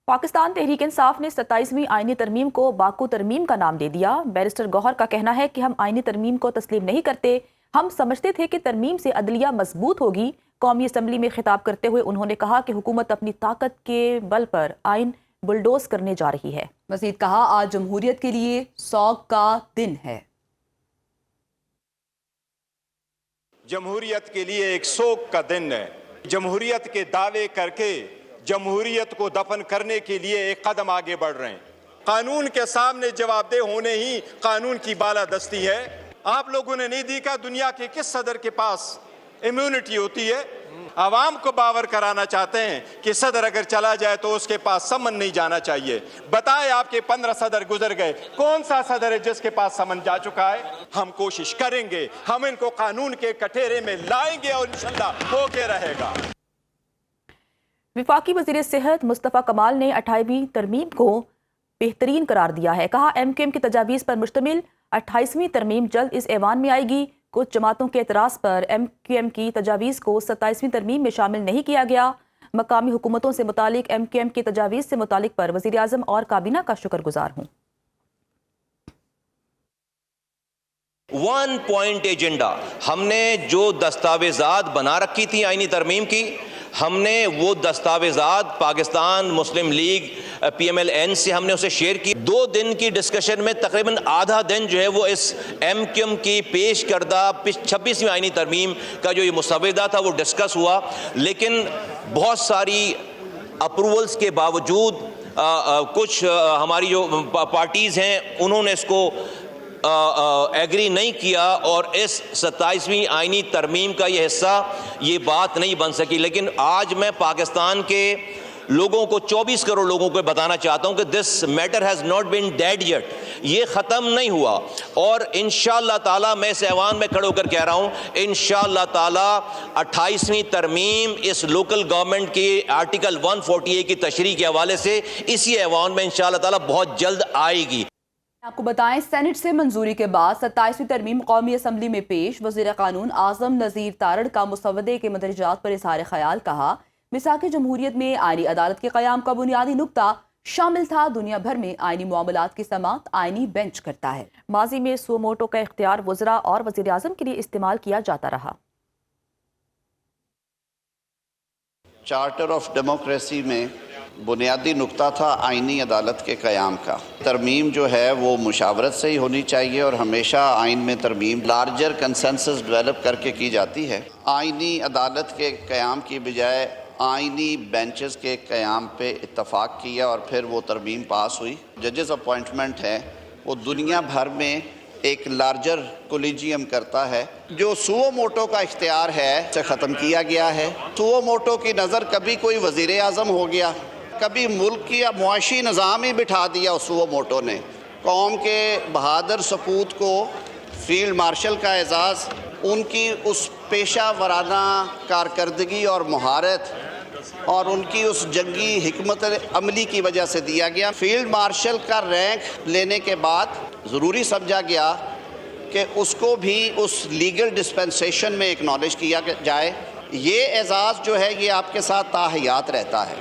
پاکستان تحریک انصاف نے 27ویں آئینی ترمیم کو باکو ترمیم کا نام دے دیا۔ بیرسٹر گوہر کا کہنا ہے کہ ہم آئینی ترمیم کو تسلیم نہیں کرتے، ہم سمجھتے تھے کہ ترمیم سے عدلیہ مضبوط ہوگی۔ قومی اسمبلی میں خطاب کرتے ہوئے انہوں نے کہا کہ حکومت اپنی طاقت کے بل پر آئین بلڈوز کرنے جا رہی ہے۔ مزید کہا آج جمہوریت کے لیے سوگ کا دن ہے۔ جمہوریت کے لیے ایک سوگ کا دن ہے۔ جمہوریت کے دعوے کر کے جمہوریت کو دفن کرنے کے لیے ایک قدم آگے بڑھ رہے ہیں۔ قانون کے سامنے جواب دہ ہونے ہی قانون کی بالادستی ہے۔ آپ لوگوں نے نہیں دیکھا دنیا کے کس صدر کے پاس امیونٹی ہوتی ہے؟ عوام کو باور کرانا چاہتے ہیں کہ صدر اگر چلا جائے تو اس کے پاس سمن نہیں جانا چاہیے۔ بتائیں آپ کے 15 صدر گزر گئے، کون سا صدر ہے جس کے پاس سمن جا چکا ہے؟ ہم کوشش کریں گے، ہم ان کو قانون کے کٹہرے میں لائیں گے اور انشاءاللہ ہو کے رہے گا۔ وفاقی وزیر صحت مصطفیٰ کمال نے 28ویں ترمیم کو بہترین قرار دیا ہے۔ کہا ایم کیو ایم کی تجاویز پر مشتمل 28ویں ترمیم جلد اس ایوان میں آئے گی۔ کچھ جماعتوں کے اعتراض پر ایم کیو ایم کی تجاویز کو 27ویں ترمیم میں شامل نہیں کیا گیا۔ مقامی حکومتوں سے متعلق ایم کیو ایم کی تجاویز سے متعلق پر وزیر اعظم اور کابینہ کا شکر گزار ہوں۔ 1 پوائنٹ ایجنڈا، ہم نے جو دستاویزات بنا رکھی تھی آئینی ترمیم کی، ہم نے وہ دستاویزات Pakistan Muslim League P M L N سے ہم نے اسے شیئر کی۔ 2 دن کی ڈسکشن میں تقریباً آدھا دن جو ہے وہ اس ایم کیو ایم کی پیش کردہ 26ویں آئینی ترمیم کا جو یہ مسودہ تھا وہ ڈسکس ہوا، لیکن بہت ساری اپروولز کے باوجود کچھ ہماری جو پارٹیز ہیں انہوں نے اس کو ایگری نہیں کیا اور اس 27ویں آئینی ترمیم کا یہ حصہ یہ بات نہیں بن سکی۔ لیکن آج میں پاکستان کے لوگوں کو 24 کروڑ لوگوں کو بتانا چاہتا ہوں کہ this matter has not been dead yet, یہ ختم نہیں ہوا، اور انشاءاللہ تعالیٰ میں اس ایوان میں کھڑے ہو کر کہہ رہا ہوں انشاءاللہ تعالیٰ 28ویں ترمیم اس لوکل گورنمنٹ کی آرٹیکل 148 کی تشریح کے حوالے سے اسی ایوان میں انشاءاللہ تعالیٰ بہت جلد آئے گی۔ آپ کو بتائیں سینٹ سے منظوری کے بعد 27ویں ترمیم قومی اسمبلی میں پیش۔ وزیر قانون اعظم نذیر تارڑ کا مسودے کے مندرجات پر اظہار خیال۔ کہا میثاق جمہوریت میں آئینی عدالت کے قیام کا بنیادی نقطہ شامل تھا۔ دنیا بھر میں آئینی معاملات کی سماعت آئینی بینچ کرتا ہے۔ ماضی میں سو موٹو کا اختیار وزراء اور وزیر اعظم کے لیے استعمال کیا جاتا رہا۔ چارٹر آف ڈیموکریسی میں بنیادی نقطہ تھا آئینی عدالت کے قیام کا۔ ترمیم جو ہے وہ مشاورت سے ہی ہونی چاہیے اور ہمیشہ آئین میں ترمیم لارجر کنسنسس ڈیولپ کر کے کی جاتی ہے۔ آئینی عدالت کے قیام کی بجائے آئینی بینچز کے قیام پہ اتفاق کیا اور پھر وہ ترمیم پاس ہوئی۔ ججز اپوائنٹمنٹ ہے وہ دنیا بھر میں ایک لارجر کولیجیم کرتا ہے۔ جو سو موٹو کا اختیار ہے اسے ختم کیا گیا ہے۔ سو موٹو کی نظر کبھی کوئی وزیر اعظم ہو گیا، کبھی ملک کی معاشی نظام ہی بٹھا دیا سو موٹو نے۔ قوم کے بہادر سپوت کو فیلڈ مارشل کا اعزاز ان کی اس پیشہ ورانہ کارکردگی اور مہارت اور ان کی اس جنگی حکمت عملی کی وجہ سے دیا گیا۔ فیلڈ مارشل کا رینک لینے کے بعد ضروری سمجھا گیا کہ اس کو بھی اس لیگل ڈسپنسیشن میں ایکنالج کیا جائے۔ یہ اعزاز جو ہے یہ آپ کے ساتھ تا حیات رہتا ہے۔